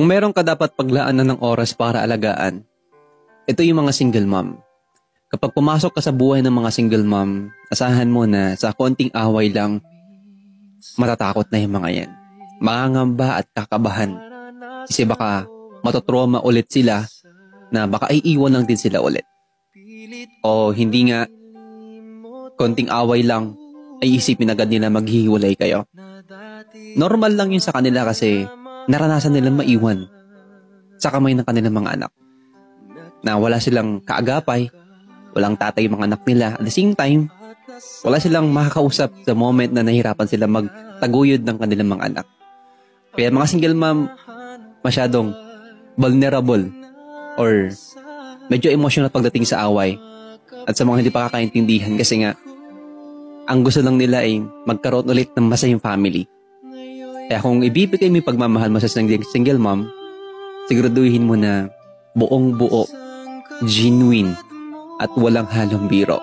Kung meron ka dapat paglaanan ng oras para alagaan, ito yung mga single mom. Kapag pumasok ka sa buhay ng mga single mom, asahan mo na sa konting away lang, matatakot na yung mga yan. Mangangamba at kakabahan. Kasi baka matotrauma ulit sila na baka iiwan lang din sila ulit. O hindi nga, konting away lang, ay isipin agad nila maghihiwalay kayo. Normal lang yun sa kanila kasi naranasan nilang maiwan sa kamay ng kanilang mga anak. Na wala silang kaagapay, walang tatay yung mga anak nila. At the same time, wala silang makakausap sa moment na nahirapan sila magtaguyod ng kanilang mga anak. Kaya mga single mom, masyadong vulnerable or medyo emotional pagdating sa away. At sa mga hindi pa kakaintindihan kasi nga, ang gusto lang nila ay magkaroon ulit ng masayang family. Kaya kung ibibigay mo yung pagmamahal mo sa single mom, siguraduhin mo na buong buo, genuine, at walang halong biro.